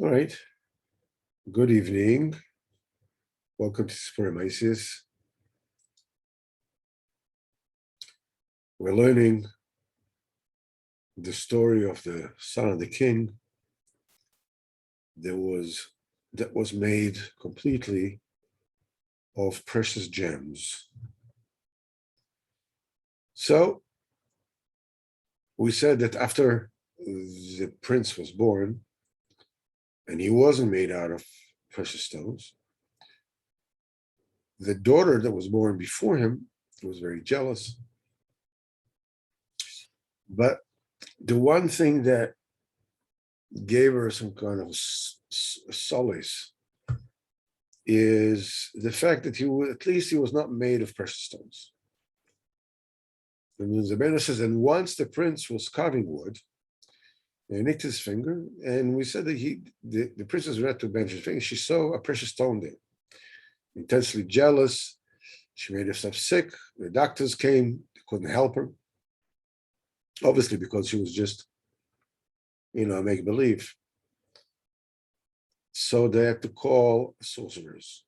All right. Good evening. Welcome to Spermaisis. We're learning the story of the son of the king that was made completely of precious gems. So we said that after the prince was born, and he wasn't made out of precious stones, the daughter that was born before him was very jealous. But the one thing that gave her some kind of solace is the fact that at least he was not made of precious stones. And the Rebbeinu says, and once the prince was carving wood, he nicked his finger, and we said that the princess ran to bench his finger. She saw a precious stone there. Intensely jealous, she made herself sick. The doctors came, they couldn't help her. Obviously, because she was just, make believe. So they had to call sorcerers.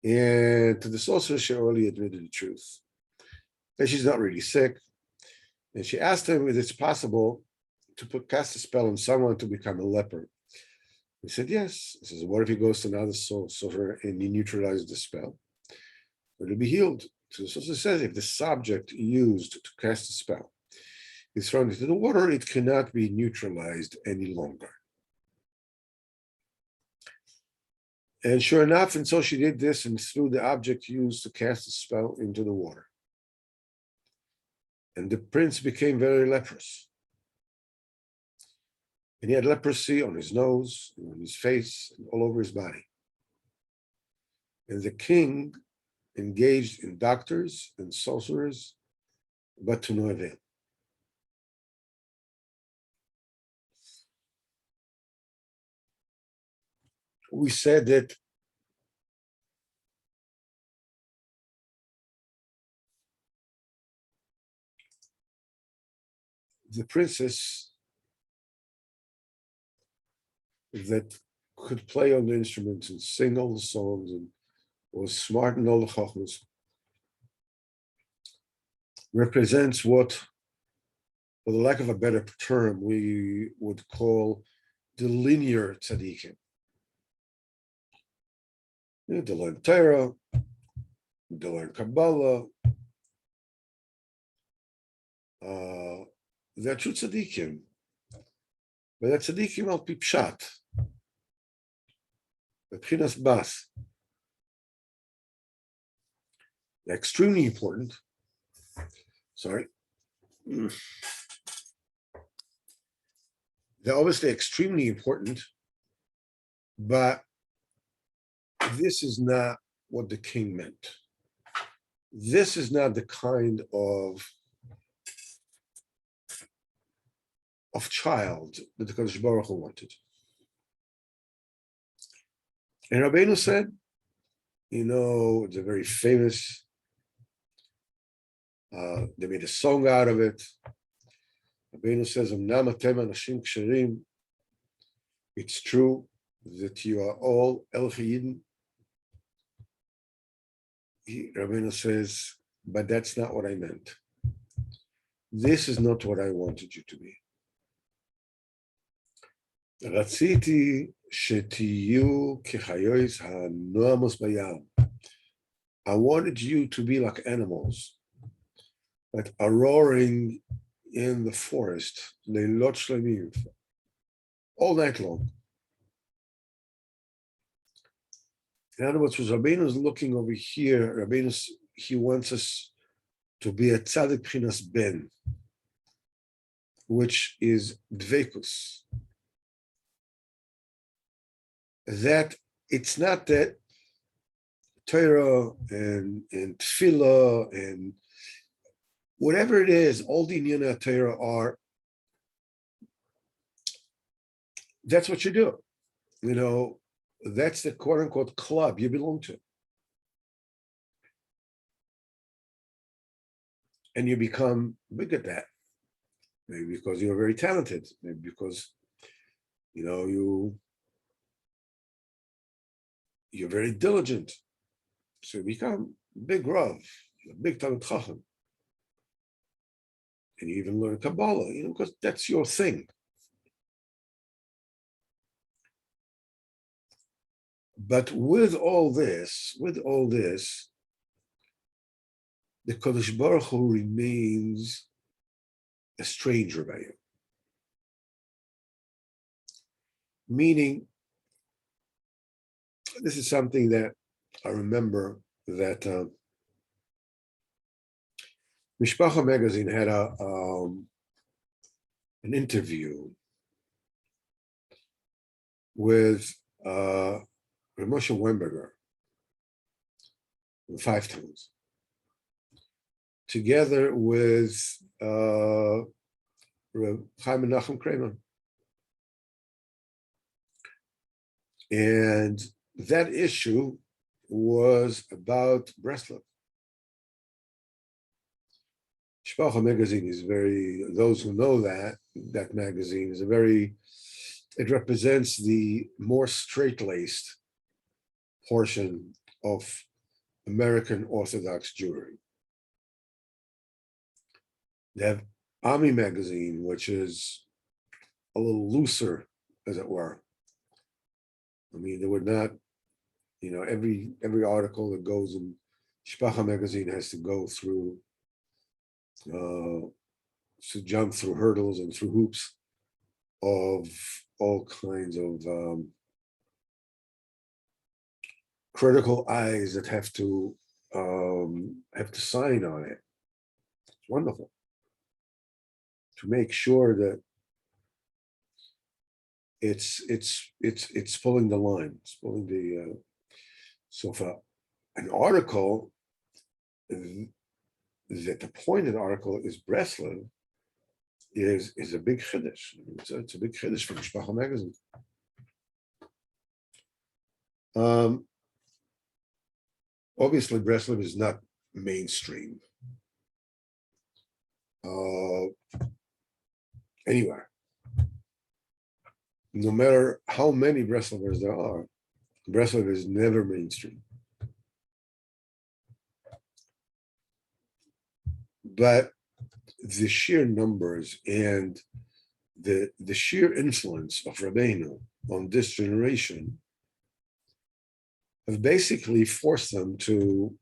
And to the sorcerer, she already admitted the truth. And she's not really sick. And she asked him if it's possible to cast a spell on someone to become a leper. He said, yes. He says, what if he goes to another sorcerer and he neutralizes the spell? It'll be healed. So the sorcerer says, if the subject used to cast a spell is thrown into the water, it cannot be neutralized any longer. And sure enough, and so she did this and threw the object used to cast the spell into the water. And the prince became very leprous. And he had leprosy on his nose, on his face, and all over his body. And the king engaged in doctors and sorcerers, but to no avail. We said that the princess that could play on the instruments and sing all the songs and was smart in all the chachmas represents what, for the lack of a better term, we would call the linear tzaddikim. They learn Torah, they learn Kabbalah. They're true tzaddikim, but they're tzaddikim al pi pshat, b'chinas bas. They're extremely important. Sorry. They're obviously extremely important, but this is not what the king meant. This is not the kind of child that the Kadosh Baruch Hu wanted. And Rabbeinu said, it's a very famous, they made a song out of it. Rabbeinu says, it's true that you are all El Chayidin. Rabbeinu says, but that's not what I meant. This is not what I wanted you to be. רציתי שתהיו כחיות הנועמות בים. I wanted you to be like animals that are roaring in the forest, leilot shlemim, all night long. In other words, Rabbeinu is looking over here. He wants us to be a tzaddik b'chinas ben, which is dveikus. That it's not that Torah and tefillah and whatever it is, all the inyanei Torah are, that's what you do. That's the quote unquote club you belong to. And you become big at that. Maybe because you're very talented, maybe because, you you're very diligent. So you become big Rav, a big Talmid Chacham. And you even learn Kabbalah, because that's your thing. But with all this, the Kodesh Baruch Hu remains a stranger by you. Meaning, this is something that I remember that Mishpacha magazine had an interview with Rav Moshe Weinberger, the Five Tones, together with Rav Chaim Menachem Kramer. And that issue was about Breslov. Mishpacha magazine is those who know that magazine is it represents the more straight-laced portion of American Orthodox Jewry. They have Ami magazine, which is a little looser, as it were. I mean, they would not, every article that goes in Mishpacha magazine has to go through, to jump through hurdles and through hoops of all kinds of critical eyes that have to sign on it. It's wonderful to make sure that it's pulling the line. It's pulling the so for an article that the point of the article is Breslov is a big chiddush. It's a big chiddush for Mishpacha magazine. Obviously, Breslov is not mainstream anywhere. No matter how many Breslovers there are, Breslov is never mainstream. But the sheer numbers and the sheer influence of Rabbeinu on this generation have basically forced them to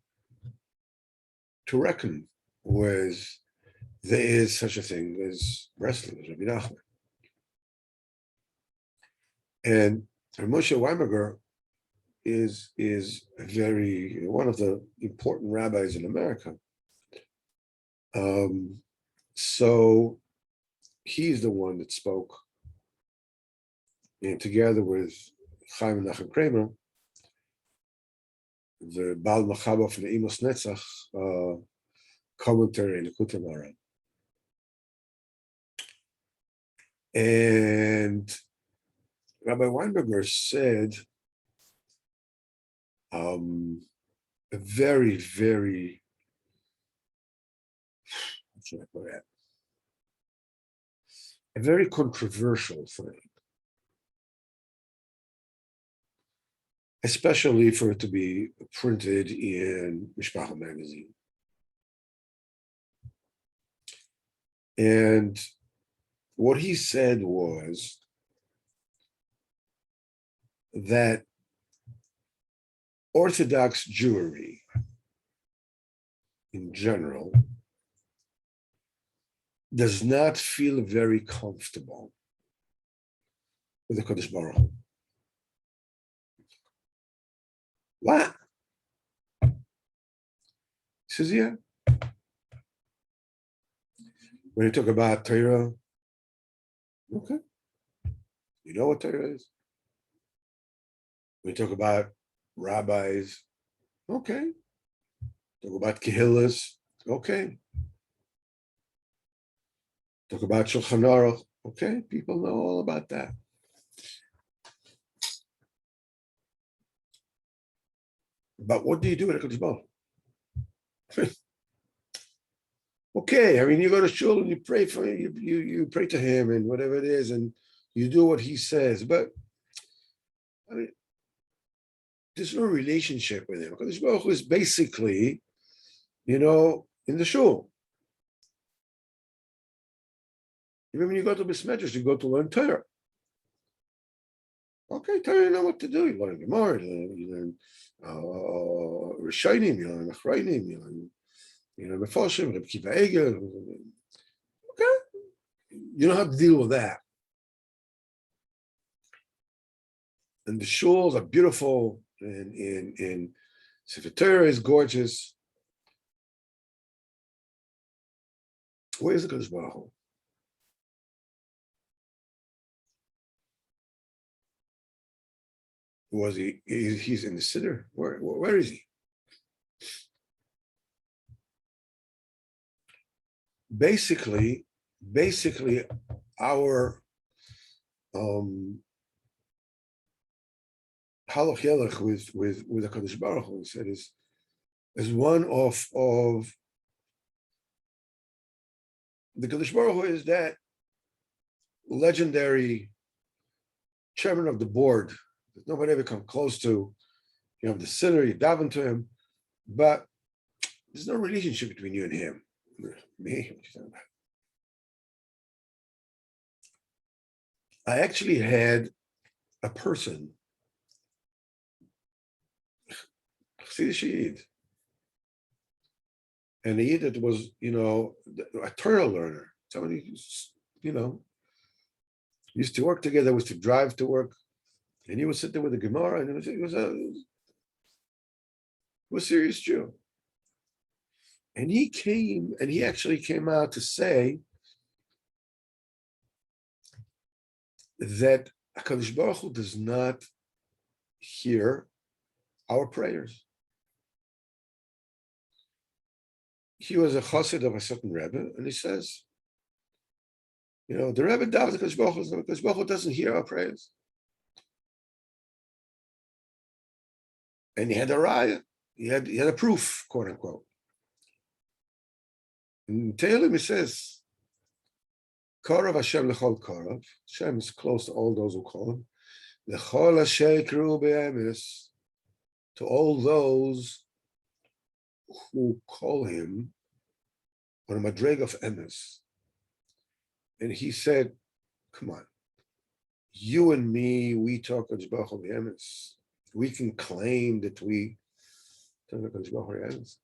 reckon with there is such a thing as Breslov, as Rabbi Nachman. And Rav Moshe Weinberger is one of the important rabbis in America. So he's the one that spoke, and together with Chaim Menachem Kramer, the Baal Machaba from the Emos Netzach commentary in the Likutei Moharan. And Rabbi Weinberger said a very, very, how should I put it? A very controversial thing, especially for it to be printed in Mishpacha magazine. And what he said was that Orthodox Jewry in general does not feel very comfortable with the Kodesh Baruch Hu. What? He says, yeah. When you talk about Torah, okay. You know what Torah is. When you talk about rabbis, okay. Talk about Kehillas, okay. Talk about Shulchan Aruch, okay. People know all about that. But what do you do with a Kodesh Baruch Hu? Okay, I mean, you go to shul and you pray for him, you pray to him and whatever it is, and you do what he says. But I mean, there's no relationship with him. HaKadosh Baruch Hu is basically, in the shul. Even when you go to Beis Medrash, you go to learn Torah. Okay, Torah, you know what to do. You learn Gemara, you learn Rishonim, you learn Achrayim, you learn Mefoshim, Reb Kiva Eger. Okay, you know how to deal with that. And the shuls are beautiful, and in Sefer Torah is gorgeous. Where is the Kadosh Baruch Hu? Was he? He's in the siddur. Where is he? Basically, our halach yelech with the Kadosh Baruch Hu, he said, is one of the Kadosh Baruch Hu is that legendary chairman of the board that nobody ever come close to. You have the siddur, you daven to him, but there's no relationship between you and him. Me? What you talking about? I actually had a person, Chassidish Yid, and a Yid that was, a Torah learner. Somebody, used to work together, was to drive to work, and he would sit there with the Gemara, and it was a serious Jew. And he actually came out to say that HaKadosh Baruch Hu does not hear our prayers. He was a chassid of a certain Rebbe, and he says, the Rebbe davens HaKadosh Baruch Hu, HaKadosh Baruch Hu doesn't hear our prayers. And he had a raya, he had a proof, quote unquote. In Tehillim he says, Karav Hashem lechol karav. Hashem is close to all those who call him. Lechol asher yikru be'emes, to all those who call him on a madreg of emes. And he said, come on, you and me, we talk Kadosh Baruch Hu be'emes. We can claim that we talk Kadosh Baruch Hu be'emes.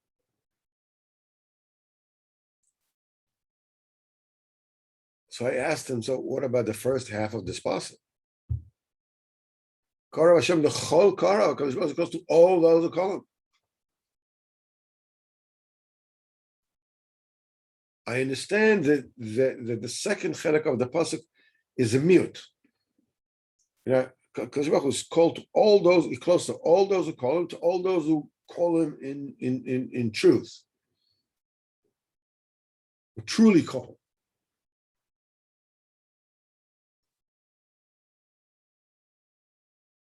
So I asked him, so what about the first half of this passage? Karav Hashem l'chol karav, Kadosh Baruch Hu goes to all those who call him. I understand that the second chelik of the pasuk is a mute. Kadosh Baruch Hu is called to all those, he's close to all those who call him, to all those who call him in truth, who truly call him.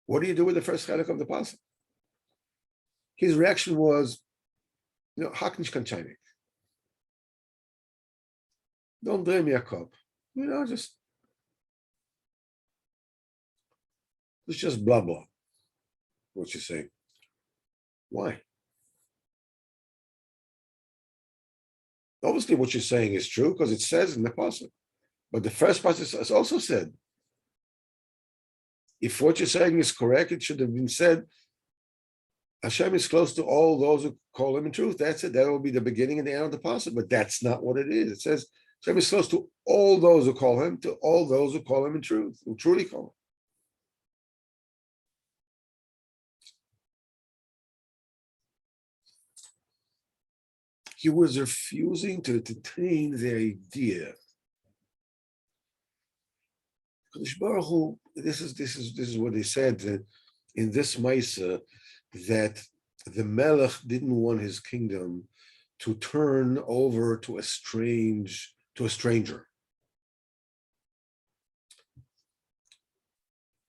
What do you do with the first chelik of the pasuk? His reaction was, haknish kanchaynik. Don't blame me a cup. It's just blah blah. What you say? Why? Obviously, what you're saying is true because it says in the pasuk. But the first pasuk has also said, if what you're saying is correct, it should have been said, Hashem is close to all those who call him in truth. That's it. That will be the beginning and the end of the pasuk. But that's not what it is. It says Hashem is close to all those who call him, to all those who call him in truth, who truly call him. He was refusing to entertain the idea. Kadosh Baruch Hu, this is what they said that in this Maisa, that the Melech didn't want his kingdom to turn over to a stranger.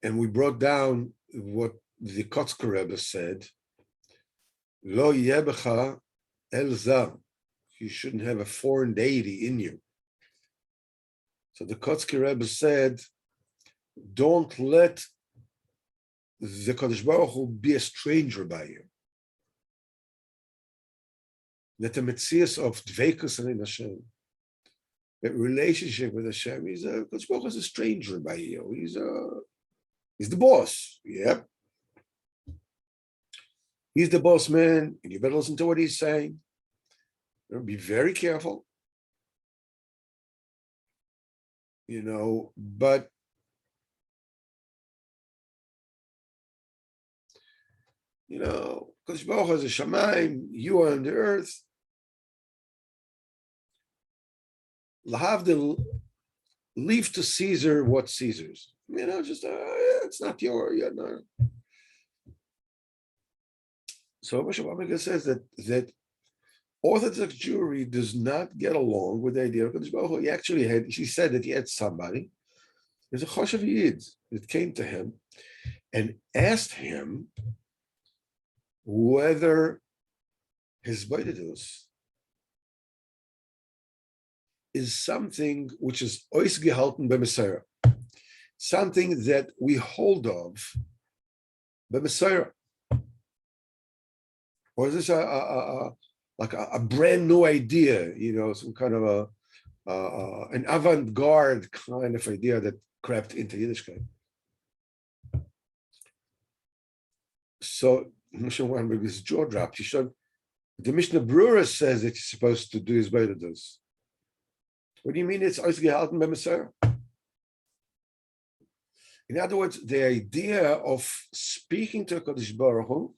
And we brought down what the Kotzker Rebbe said, Lo yebecha el zar. You shouldn't have a foreign deity in you. So the Kotzker Rebbe said, don't let the Kadosh Baruch will be a stranger by you. That the metzias of dveikus and Hashem, that relationship with Hashem, Kadosh Baruch is a stranger by you. He's the boss. Yep. He's the boss man, and you better listen to what he's saying. Be very careful. But Kadosh Baruch has a shamayim, you are on the earth. Lahavdil, leave to Caesar what's Caesar's. It's not your. No. So Moshe Bamika says that Orthodox Jewry does not get along with the idea of Kadosh Baruch Hu. She said that he had somebody. There's a Choshev Yid that came to him and asked him whether his Baididus is something which is ois gehalten b'Mesayra, something that we hold of b'Mesayra, or is this a brand new idea? Some kind of an avant-garde kind of idea that crept into Yiddishkeit. So Moshe Weinberg's jaw dropped. He showed the Mishnah Brura says that he's supposed to do his Baididus. What do you mean it's ois gehalten b'Mesayra? In other words, the idea of speaking to Kadosh Baruch Hu,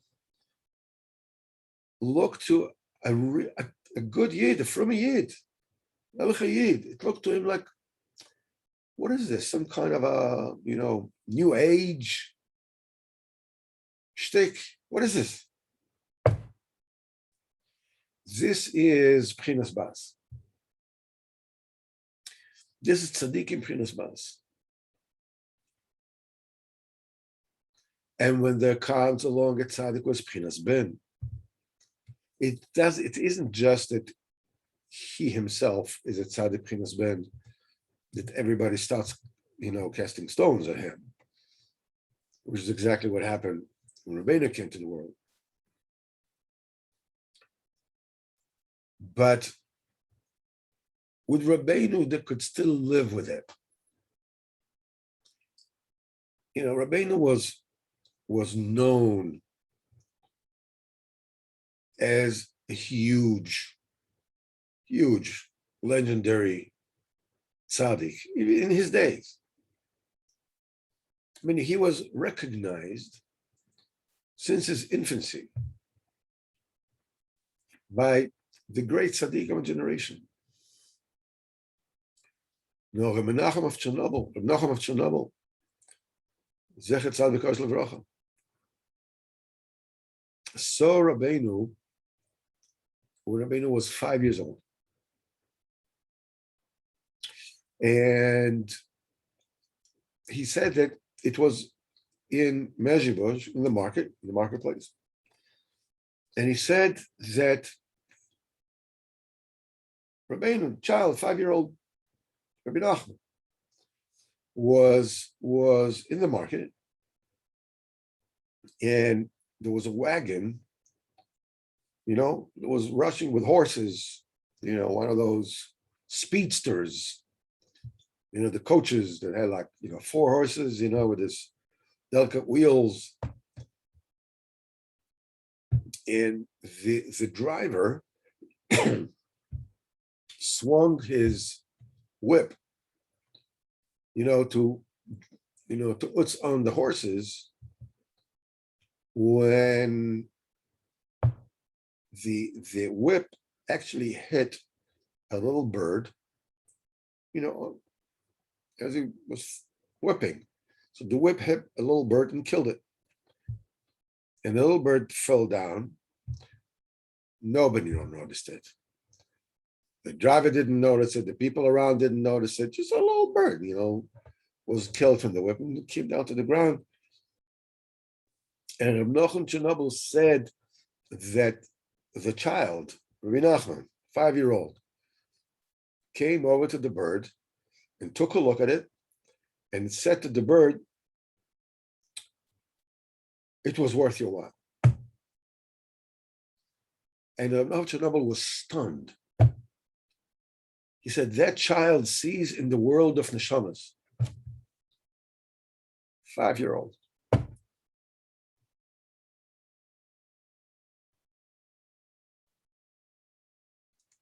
look to a good Yid, a from a Yid, Melech Yid. It looked to him like, what is this? Some kind of a new age shtick. What is this? This is Pchinas Bas. This is Tzaddikim Pchinas Bas. And when there comes along a tzaddik was Pchinas Ben, it isn't just that he himself is a tzaddik Pchinas Ben, that everybody starts, casting stones at him, which is exactly what happened when Rabbeinu came to the world. But with Rabbeinu, they could still live with it. Rabbeinu was known as a huge, legendary tzaddik in his days. I mean, he was recognized since his infancy by the great tzaddik of a generation. Reb Menachem of Chernobyl, Zecher Tzaddik Levracha, saw Rabbeinu when Rabbeinu was 5 years old. And he said that it was in Mezhibozh, in the marketplace. And he said that Rabbeinu, child, 5-year-old Rabbi Nachman, was in the market, and there was a wagon, that was rushing with horses, one of those speedsters, the coaches that had 4 horses, with this delicate wheels. And the driver swung his whip, to utz on the horses when the whip actually hit a little bird, as he was whipping. So the whip hit a little bird and killed it. And the little bird fell down. Nobody noticed it. The driver didn't notice it. The people around didn't notice it. Just a little bird, was killed from the whip and came down to the ground. And Reb Nachum Chernobyl said that the child, Rabbi Nachman, 5-year-old, came over to the bird and took a look at it and said to the bird, it was worth your while. And Rav Chernobyl was stunned. He said, that child sees in the world of neshamas. 5-year-old.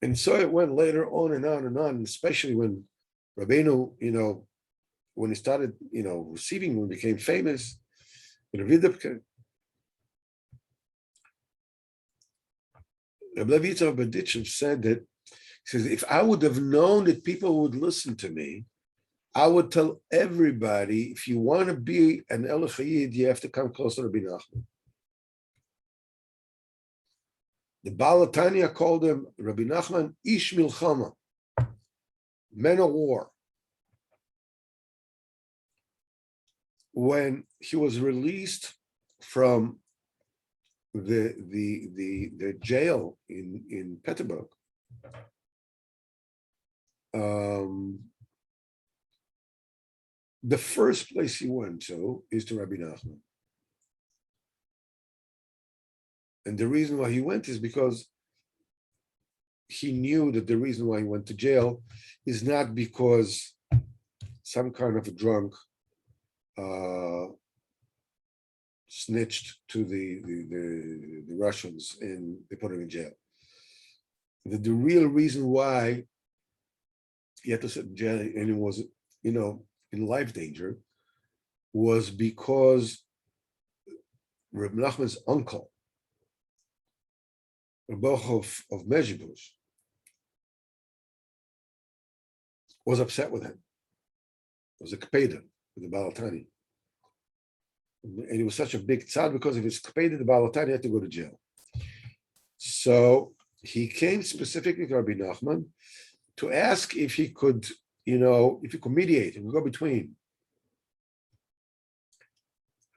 And so it went later on and on and on, especially when Rabbeinu, when he started, receiving, when he became famous, Rabbi Levi Yitzhak Berditchev said that, he says, if I would have known that people would listen to me, I would tell everybody, if you want to be an Elul Chayid, you have to come closer to Rabbi Nachman. The Baal Tanya called him Rabbi Nachman Ish Milchama, men of war. When he was released from the jail in Petersburg, the first place he went to is to Rabbi Nachman. And the reason why he went is because he knew that the reason why he went to jail is not because some kind of a drunk snitched to the Russians and they put him in jail. The real reason why he had to sit in jail and he was, in life danger was because Reb Nachman's uncle, Reboch of Mezhibuz, was upset with him. It was a kpeda with the Baal Tanya. And he was such a big tzad because of his kpeda, the Baal Tanya had to go to jail. So he came specifically to Rabbi Nachman to ask if he could, if he could mediate and go between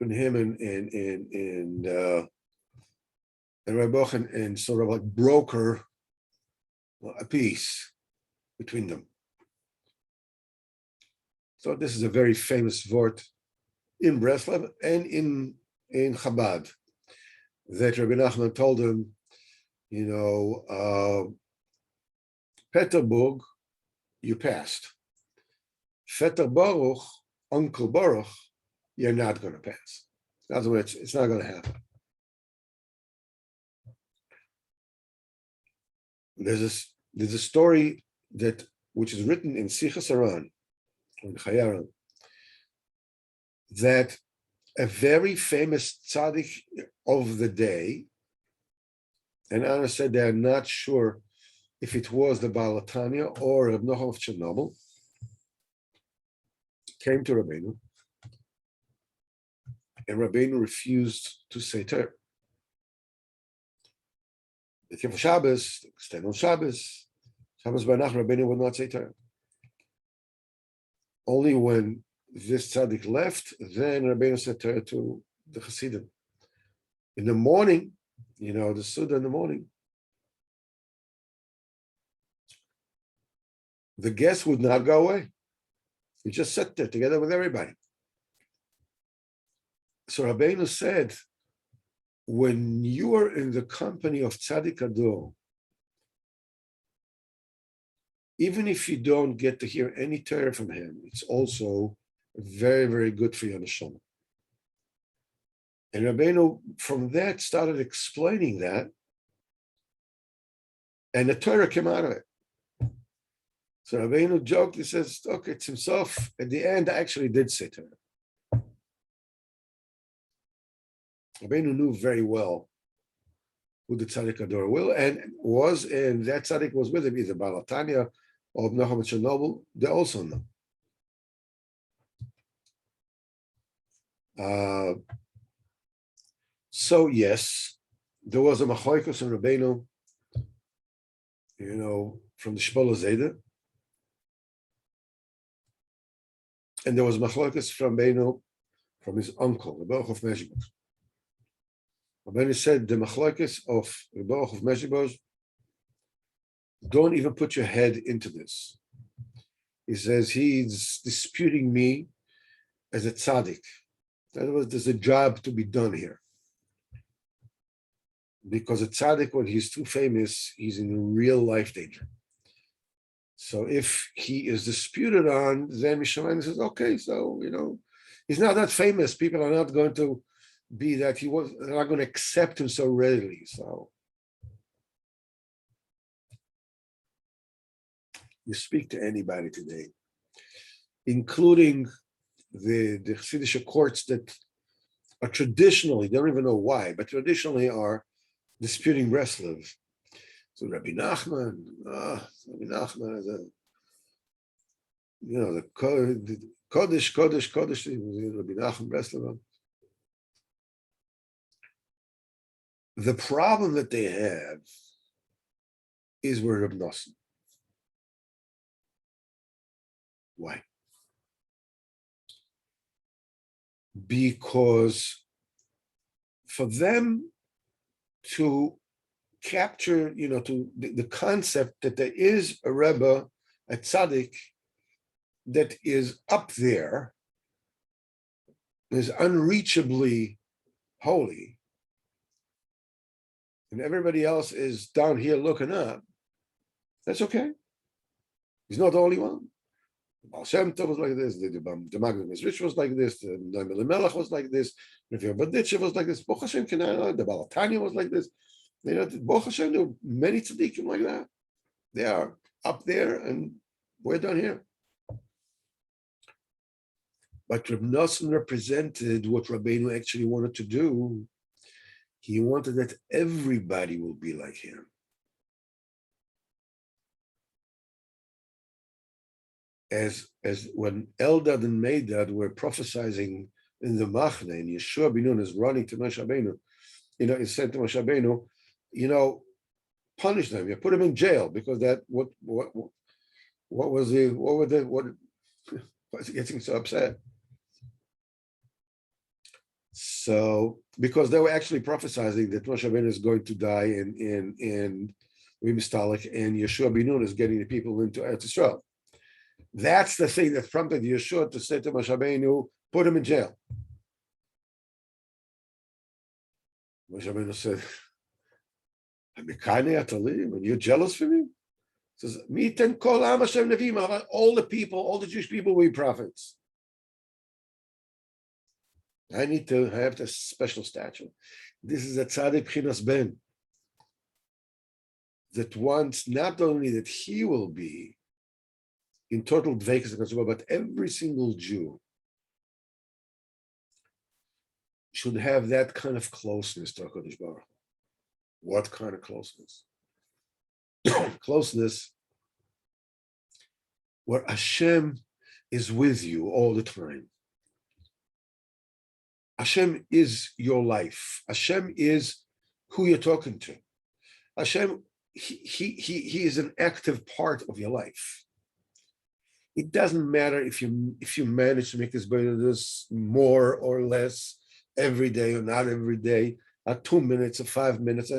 him and Reboch and sort of like broker a peace between them. So this is a very famous vort in Breslov and in Chabad that Rabbi Nachman told him, Peterburg, you passed. Vetter Baruch, Uncle Baruch, you're not going to pass. In other words, it's not going to happen. There's a story which is written in Sichas Aran, in Chayaran, that a very famous tzaddik of the day, and Anna said they're not sure if it was the Baal Tanya or Reb Nochum of Chernobyl, came to Rabbeinu, and Rabbeinu refused to say Torah. The Kif Shabbos, extend on Shabbos by Nacht, Rabbeinu would not say Torah. Only when this tzaddik left, then Rabbeinu said Torah to the Hasidim. In the morning, the Suda in the morning, the guest would not go away. He just sat there together with everybody. So Rabbeinu said, when you are in the company of Tzaddik Ador, even if you don't get to hear any Torah from him, it's also very, very good for your neshama. And Rabbeinu, from that, started explaining that, and the Torah came out of it. So Rabbeinu joked, he says, look, it's himself. At the end, I actually did say Torah. Rabbeinu knew very well who the Tzaddik Ador was, and that Tzaddik was with him, either Baal Tanya or Nochum Chernobyl. They also know. So yes, there was a machlokes in Rabbeinu, from the Shpola Zayda, and there was machlokes from Rabbeinu from his uncle, the Baruch of Mezhibuz. Rabbeinu said the machlokes of the Baruch of Mezhibuz, don't even put your head into this. He says he's disputing me as a tzaddik. In other words, there's a job to be done here. because a tzaddik, when he's too famous, he's in real life danger. So if he is disputed on, then Mishamayim says, okay, so, he's not that famous. People are not going to be that they're not going to accept him so readily. So you speak to anybody today, including the Chassidish courts that are traditionally, they don't even know why, but traditionally are disputing Breslev. So Rabbi Nachman is the Kodesh, Rabbi Nachman Breslev. The problem that they have is with Reb Nosson. Why? Because for them to capture, to the concept that there is a Rebbe, a tzaddik, that is up there, is unreachably holy, and everybody else is down here looking up, that's okay. He's not the only one. Baal Shem Tov was like this, the Maggid Mizrich was like this, the Noam Elimelech was like this, the Baditchev was like this, Baruch Hashem, the Baal Tanya was like this. Baruch Hashem, there were many tzaddikim like that. They are up there and we're down here. But Reb Nosson represented what Rabbeinu actually wanted to do. He wanted that everybody will be like him. As when Eldad and Medad were prophesying in the Machne, and Yeshua ben Nun is running to Moshe Rabbeinu, he said to Moshe Rabbeinu, punish them, put them in jail, because that what was getting so upset? So because they were actually prophesying that Moshe Rabbeinu is going to die in Mistalik, and Yeshua ben Nun is getting the people into Eretz Yisrael. That's the thing that prompted Yeshua to say to Moshe Rabbeinu, put him in jail. Moshe Rabbeinu said, and you're jealous for me? He says, Miten kol am Hashem nevim, all the people, all the Jewish people were prophets. I need to have this special statue. This is a tzaddik b'chinas ben, that wants not only that he will be in total dveikus, but every single Jew should have that kind of closeness to HaKadosh Baruch Hu. What kind of closeness? Closeness where Hashem is with you all the time. Hashem is your life. Hashem is who you're talking to. Hashem, he is an active part of your life. It doesn't matter if you manage to make this more or less every day or not every day, 2 minutes or 5 minutes,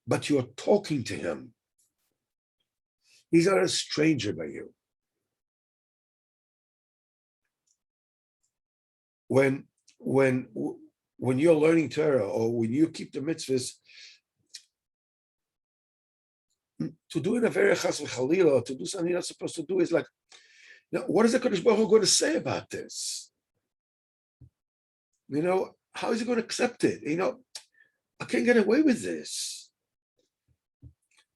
but you're talking to him. He's not a stranger by you. When you're learning Torah or when you keep the mitzvahs, to do in a very chas v'chalila, or to do something you're not supposed to do is like, what is the Kadosh Baruch Hu going to say about this? How is he going to accept it? I can't get away with this.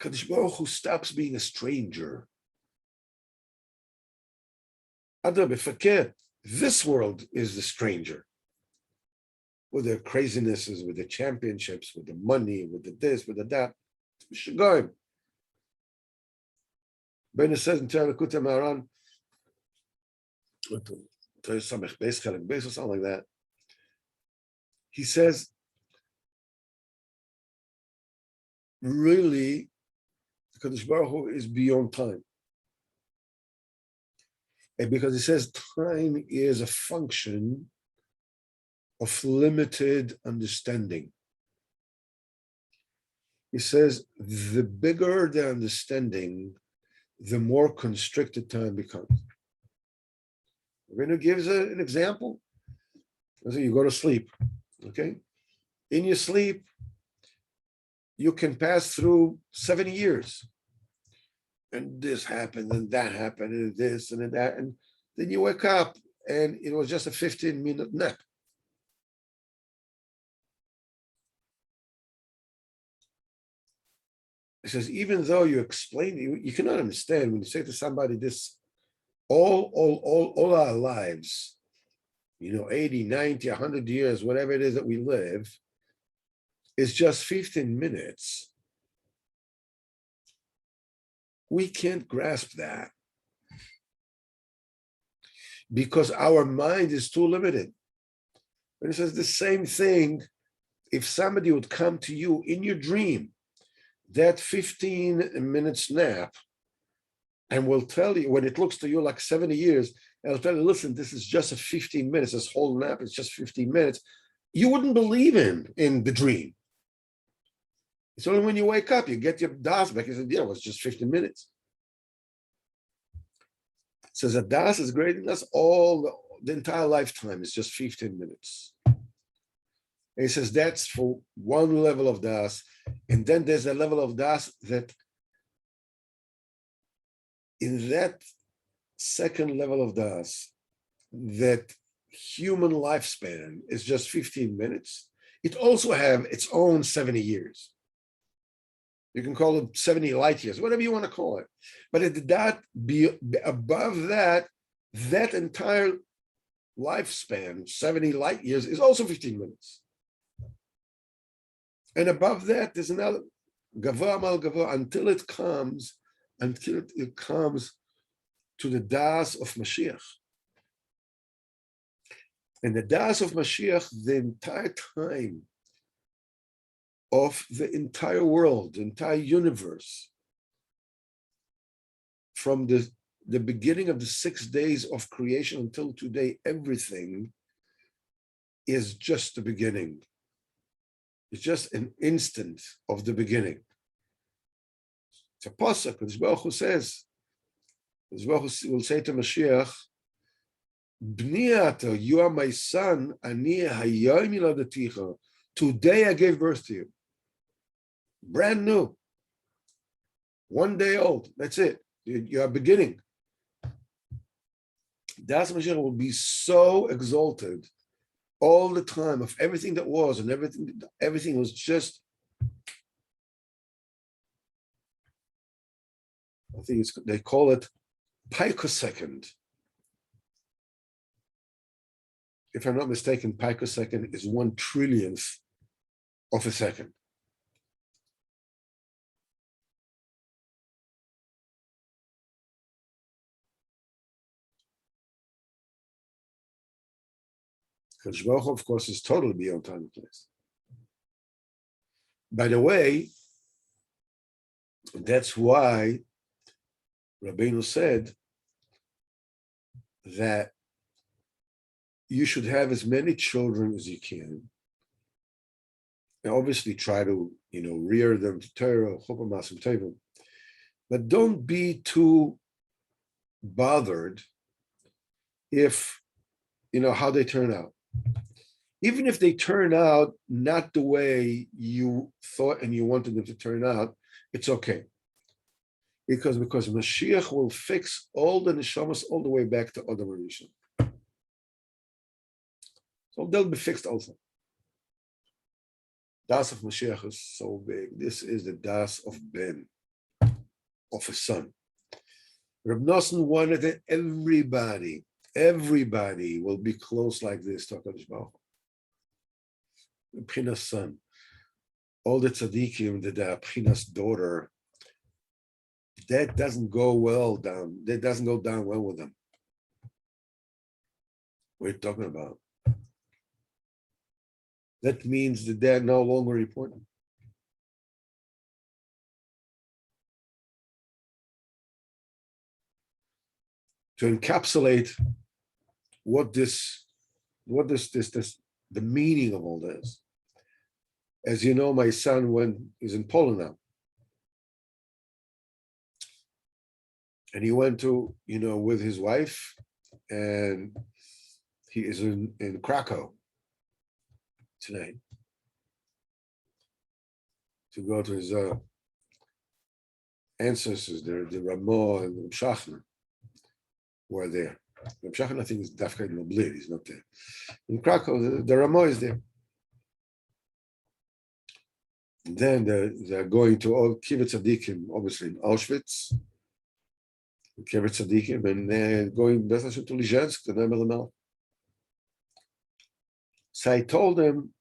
Kadosh Baruch Hu stops being a stranger. This world is the stranger. With their crazinesses, with the championships, with the money, with the this, with the that. Shigoyim. Ben says in Torah Likutei Moharan, something like that. He says, really, the Kadosh Baruch Hu is beyond time. And because he says time is a function of limited understanding. He says, the bigger the understanding, the more constricted time becomes. Rabbeinu gives an example. So you go to sleep, okay? In your sleep, you can pass through 70 years. And this happened, and that happened, and this and that. And then you wake up, and it was just a 15-minute nap. It says, even though you explain, you cannot understand when you say to somebody this, all our lives, 80, 90, 100 years, whatever it is that we live, is just 15 minutes. We can't grasp that because our mind is too limited. And it says the same thing, if somebody would come to you in your dream, that 15 minutes nap, and will tell you, when it looks to you like 70 years, and I'll tell you, listen, this is just a 15 minutes, this whole nap is just 15 minutes, you wouldn't believe in the dream. It's only when you wake up, you get your das back. You said, yeah, it was just 15 minutes. It says a das is greater than that's all the entire lifetime is just 15 minutes. And he says that's for one level of das. And then there's a level of das that in that second level of das, that human lifespan is just 15 minutes. It also have its own 70 years. You can call it 70 light years, whatever you want to call it. But at that, be above that, that entire lifespan, 70 light years, is also 15 minutes. And above that, there's another gavur mal gavur until it comes to the das of Mashiach. And the das of Mashiach, the entire time of the entire world, the entire universe, from the beginning of the 6 days of creation until today, everything is just the beginning. It's just an instant of the beginning. It's a pasuk. This Baruch Hu says, this Baruch Hu will say to Mashiach, Bni ata, you are my son, ani hayom yiladaticha. Today I gave birth to you. Brand new. 1 day old. That's it. You are beginning. Das Mashiach will be so exalted all the time of everything that was, and everything was just, I think they call it picosecond. If I'm not mistaken, picosecond is 1/trillionth of a second. Because Baruch Hu, of course, is totally beyond time and place. By the way, that's why Rabbeinu said that you should have as many children as you can. And obviously try to, rear them to Torah, Chopah Masim Tevim. But don't be too bothered if, how they turn out. Even if they turn out not the way you thought and you wanted them to turn out, it's okay. Because Mashiach will fix all the neshamas all the way back to Adam Rishon. So they'll be fixed also. Das of Mashiach is so big. This is the das of Ben, of a son. Reb Nosson wanted that everybody will be close like this to HaKadosh Baruch Hu. Pchina's son. All the tzaddikim, the Pchina's daughter, that doesn't go down well with them. What are you talking about? That means that they're no longer important. To encapsulate the meaning of all this. As you know, my son is in Poland now. And he went to, with his wife, and he is in Krakow tonight. to go to his ancestors there, the Ramah and the Shachner were there. The Shachner, I think, is Dafka in Lublin, he's not there. In Krakow, the Ramah is there. And then they're going to all Kibbutz Tzadikim, obviously in Auschwitz, Kibbutz Tzadikim, and they're going to Lizhensk, the Noam Elimelech. So I told them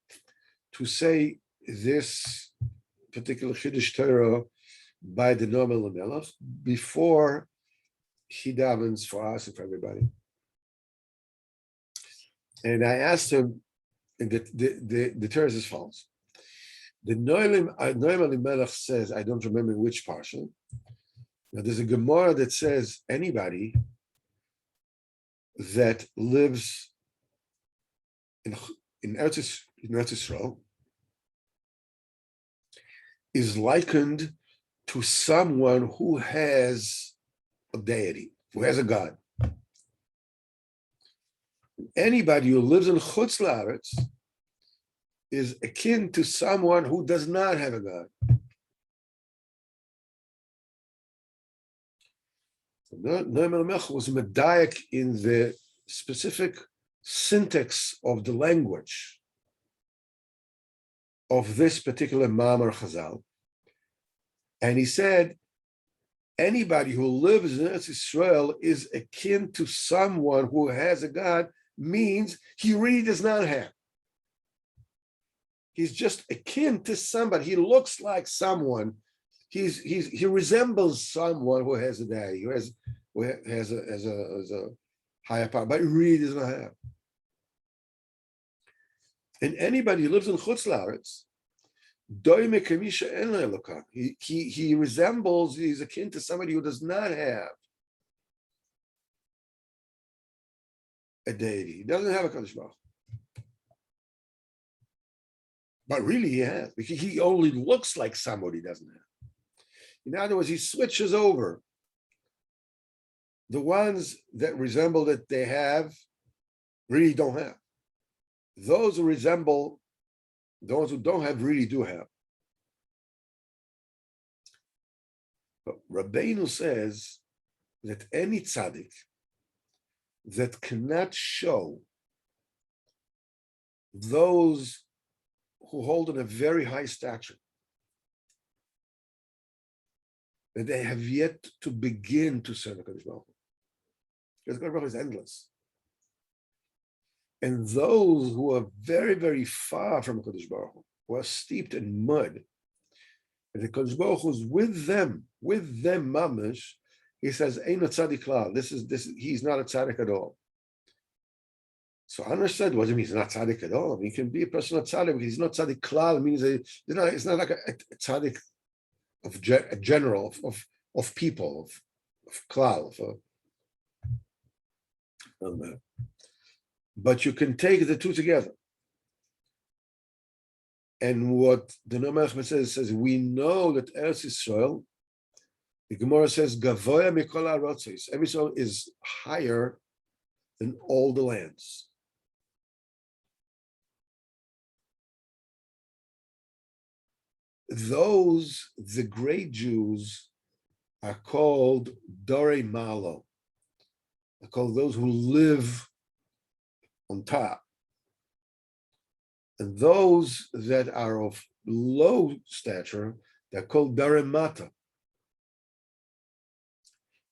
to say this particular Chiddush Torah by the Noam Elimelech before he davens for us and for everybody. And I asked him, and the Torah is as follows. The Noam Elimelech says, I don't remember which portion. Now there's a Gemara that says anybody that lives in Eretz Yisrael is likened to someone who has a deity, who has a God. Anybody who lives in Chutz La'aretz is akin to someone who does not have a God. Noam Elimelech was medayek in the specific syntax of the language of this particular Ma'amar Chazal. And he said, anybody who lives in Eretz Yisrael is akin to someone who has a God, means he really does not have. He's just akin to somebody. He looks like someone. He resembles someone who has a deity, who has a higher power, but he really does not have. And anybody who lives in Chutz La'aretz, he resembles, he's akin to somebody who does not have a deity. He doesn't have a Kadosh Baruch Hu. But really he has, because he only looks like somebody doesn't have. In other words, he switches over. The ones that resemble that they have really don't have. Those who resemble those who don't have really do have. But Rabbeinu says that any tzaddik that cannot show those who hold in a very high stature, that they have yet to begin to serve HaKadosh Baruch Hu. Because HaKadosh Baruch Hu is endless. And those who are very, very far from HaKadosh Baruch Hu, who are steeped in mud, and the HaKadosh Baruch Hu is with them mamash, he says, Ein tzaddik klal. He's not a tzaddik at all. So I understand what it means, he's not tzaddik at all. I mean, he can be a person of tzaddik, but he's not tzaddik klal. It means it's not like a tzaddik of a general of people, of klal. But you can take the two together. And what the Noam Elimelech says, we know that Eretz Yisrael, the Gemara says, Gavoya mikol ha'arotzos. Eretz Yisrael is higher than all the lands. Those, the great Jews, are called Dorei Malo. They're called those who live on top. And those that are of low stature, they're called Dorei Mata.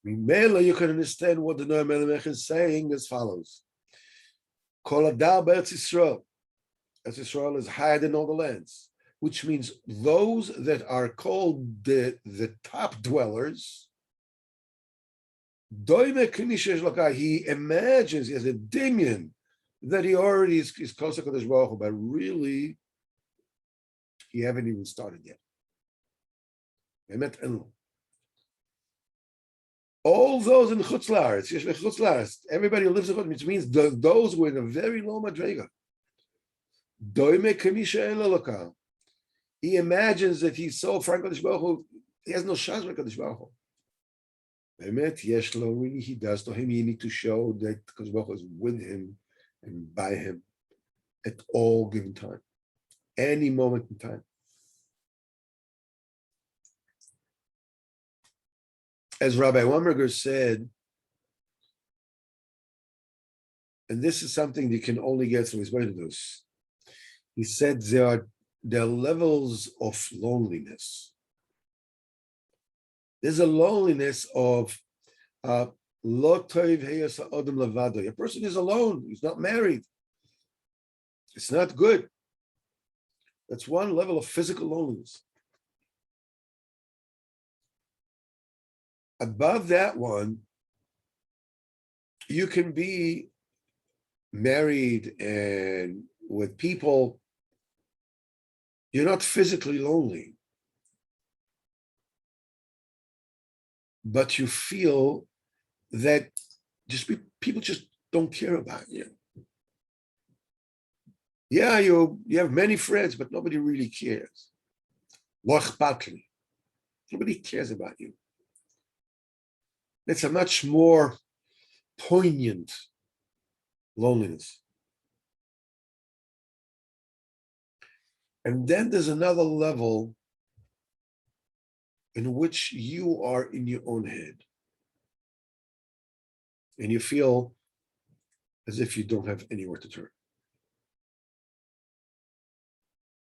Mimela, you can understand what the Noam Elimelech is saying as follows. Kol Adar B'Eretz Yisrael. Eretz Yisrael is higher than all the lands, which means those that are called the top dwellers, he imagines, he has a dimion that he already is close to Kadosh Baruch Hu, but really, he haven't even started yet. All those in Chutz La'aretz, everybody who lives in Chutz, which means those who are in a very low madrega. He imagines that he's so frank Kadosh Baruch Hu, he has no shas with Kadosh Baruch Hu. Really, he does to him. You need to show that Kadosh Baruch Hu is with him and by him at all given time, any moment in time. As Rabbi Wamberger said, and this is something you can only get through his Ismailus, he said there are levels of loneliness. There's a loneliness of lo toiv heyas ha'odem levado. A person is alone, he's not married. It's not good. That's one level of physical loneliness. Above that one, you can be married and with people. You're not physically lonely, but you feel that people just don't care about you. Yeah, you have many friends, but nobody really cares. Nobody cares about you. It's a much more poignant loneliness. And then there's another level in which you are in your own head. And you feel as if you don't have anywhere to turn.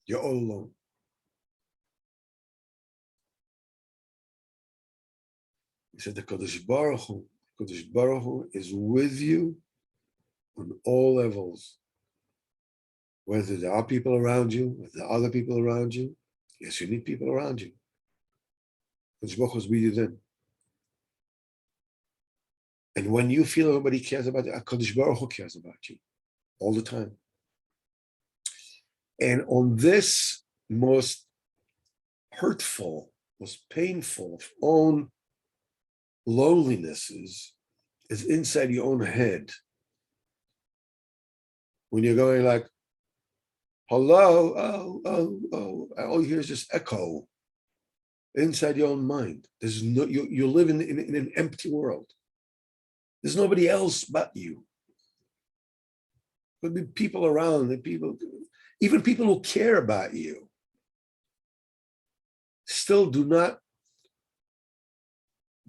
You're all alone. He said the Kadosh Baruch Hu is with you on all levels. Whether there are people around you, whether there are other people around you. Yes, you need people around you. Kadosh Baruch Hu is with you then. And when you feel nobody cares about you, Kadosh Baruch Hu cares about you all the time. And on this most hurtful, most painful of own lonelinesses is inside your own head. When you're going like, hello, all you hear is just echo inside your own mind. There's no, you live in an empty world. There's nobody else but you. Could be people around, even people who care about you, still do not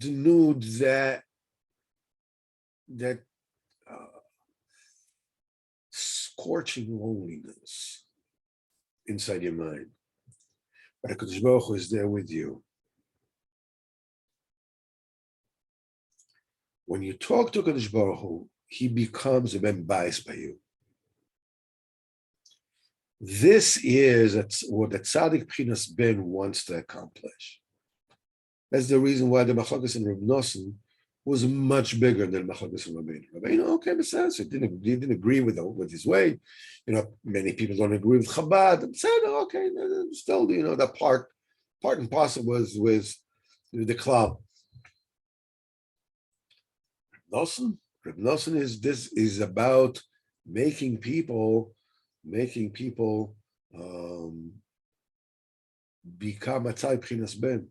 denude that scorching loneliness inside your mind. But HaKadosh Baruch Hu is there with you. When you talk to HaKadosh Baruch Hu, he becomes a ben bias by you. This is what the Tzaddik Pchinas Ben wants to accomplish. That's the reason why the Machlokes and Reb Nosson was much bigger than Machlokes and Rabbeinu. Rabbeinu, okay, makes sense. He didn't agree with his way. Many people don't agree with Chabad. Okay, still, that part and parcel was with the club. Reb Nosson is about making people become a Tzaddik Pchinas Ben.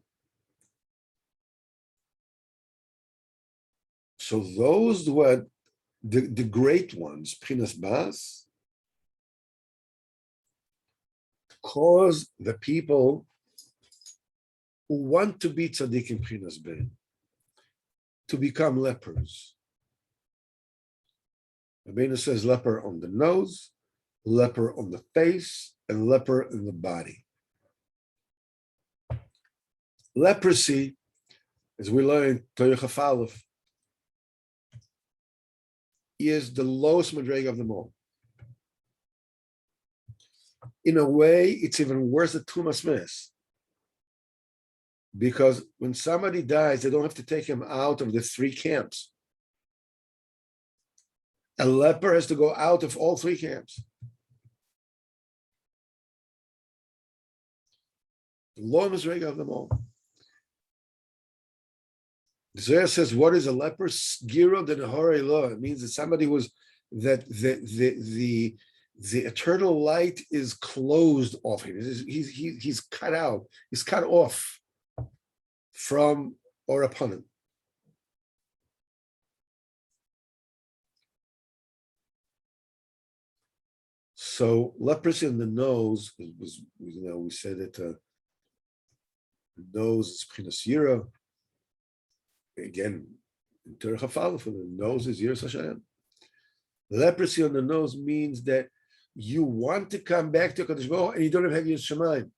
So those were the great ones, Pchinas Bas, cause the people who want to be tzaddikim Pchinas Ben to become lepers. Rabbeinu says leper on the nose, leper on the face, and leper in the body. Leprosy, as we learn, Torah Chaf Aleph, is the lowest madrega of them all. In a way, it's even worse than Tumas Mes. Because when somebody dies, they don't have to take him out of the 3 camps. A leper has to go out of all 3 camps. The lowest madrega of them all. The Zohar says, what is a leper? Sgiro de nehorei lo. It means that somebody was, that the eternal light is closed off him. He's cut out. He's cut off from or upon him. So leprosy in the nose was we said that the nose is Pchinas Yira. again, in Torah Chafal, for the nose is Yiras Hashem. Leprosy on the nose means that you want to come back to Kadosh Baruch Hu and you don't have Yiras Shamayim.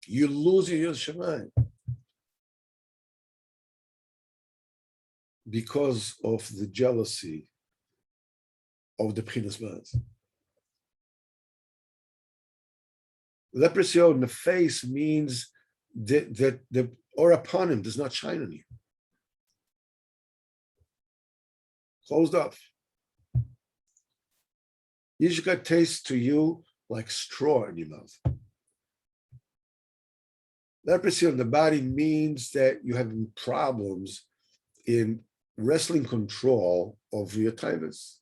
You lose your Yiras Shamayim because of the jealousy of the Bchinas Bas. Leprosy on the face means that the or upon him does not shine on you. Closed off. Yishka tastes to you like straw in your mouth. Leprosy on the body means that you have problems in wrestling control over your taivas.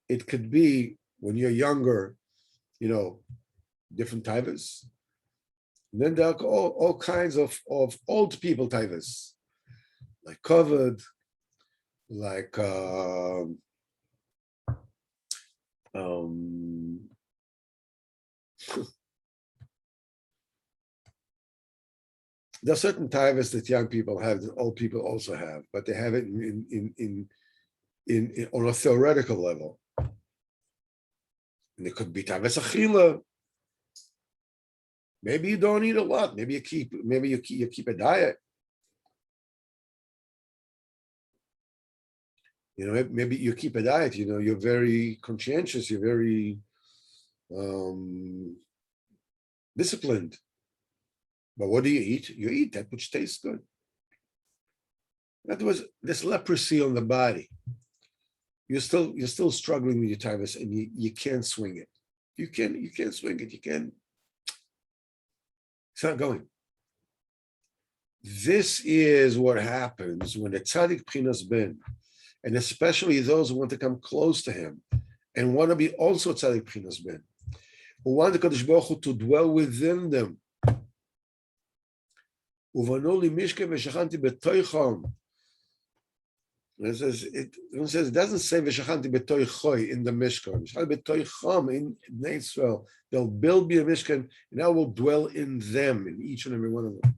It could be when you're younger, different taivas. And then there are all kinds of old people taivas, like covered, like there are certain taivas that young people have that old people also have, but they have it in on a theoretical level. And it could be taivas achila. Maybe you don't eat a lot. Maybe you keep a diet. Maybe you keep a diet. You're very conscientious. You're very disciplined. But what do you eat? You eat that which tastes good. In other words, this leprosy on the body, you're still struggling with your taivas, and you can't swing it. You can't swing it. You can't. It's not going. This is what happens when a tzaddik Bchinas Ben, and especially those who want to come close to him and want to be also tzaddik Bchinas Ben, who want the Kadosh Baruch Hu to dwell within them. Uvanoli mishke v'shachanti b'toichom. It doesn't say v'shachanti b'toichoi in the Mishkan. V'shachanti b'toichom in Bnei Yisrael. They'll build me a Mishkan, and I will dwell in them, in each and every one of them.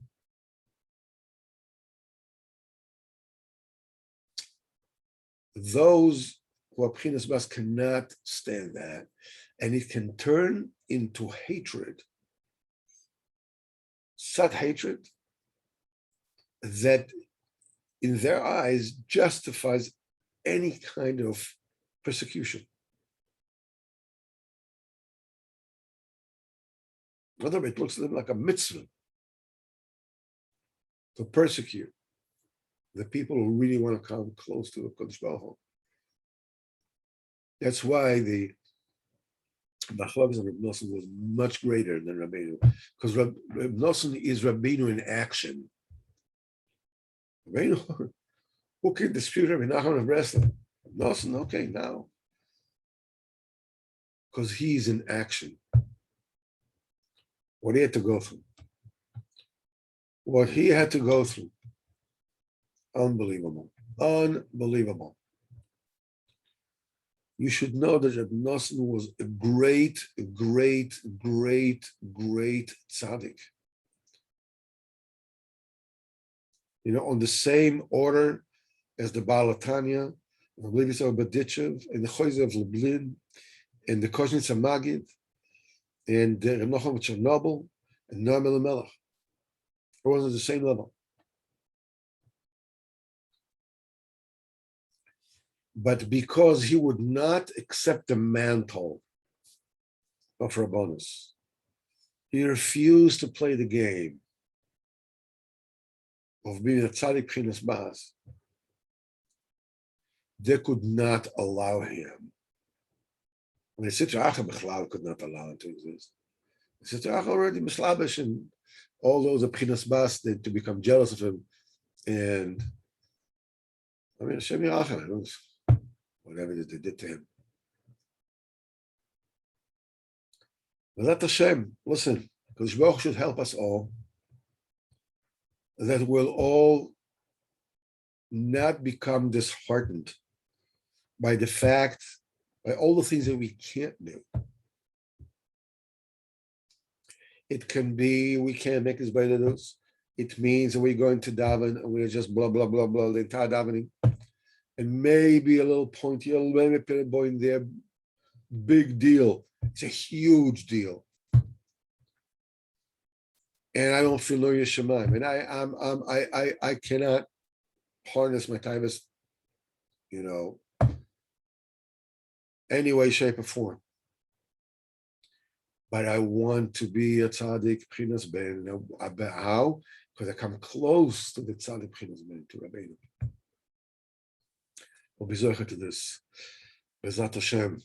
Those who are Bchinas Bas cannot stand that, and it can turn into hatred. Such hatred that in their eyes justifies any kind of persecution. In other words, it looks to them like a mitzvah to persecute the people who really want to come close to the Kodesh Baruch Hu. That's why the Machlokes of Reb Nosson was much greater than Rabbeinu, because Reb Nosson is Rabbeinu in action. Rabbeinu, who can dispute Rabbi Nachman of Breslov? Nosson, okay, now. Because he's in action. What he had to go through. What he had to go through. Unbelievable. Unbelievable. You should know that Rabbi Nosson was a great tzaddik. On the same order as the Baal Tanya, I believe it's Baditchev, and the Choyze of Lublin, and the Koznitz Magid, and the Reb Nochum of Chernobyl, and Noam Elimelech. It was at the same level. But because he would not accept the mantle of Rabbanus, he refused to play the game of being a tzaddik Bchinas Bas. They could not allow him. And the Sitra Achra Bechlal could not allow him to exist. The Sitra Achra already mislabish, and all those of Bchinas Bas to become jealous of him. And Hashem Yirachim, whatever they did to him. But let Hashem, listen, because Baruch should help us all, that we'll all not become disheartened by all the things that we can't do. It can be, we can't make this by the news. It means we're going to daven and we're just blah, blah, blah, blah, the entire davening. And maybe a little point here, maybe put a boy in there. Big deal. It's a huge deal. And I don't feel no Yeshamaim. And I cannot harness my taivas, any way, shape, or form. But I want to be a tzaddik Pchinas Ben. How? Because I come close to the tzaddik Pchinas Ben, to Rabbeinu. We'll be zocher to this. Bezat Hashem.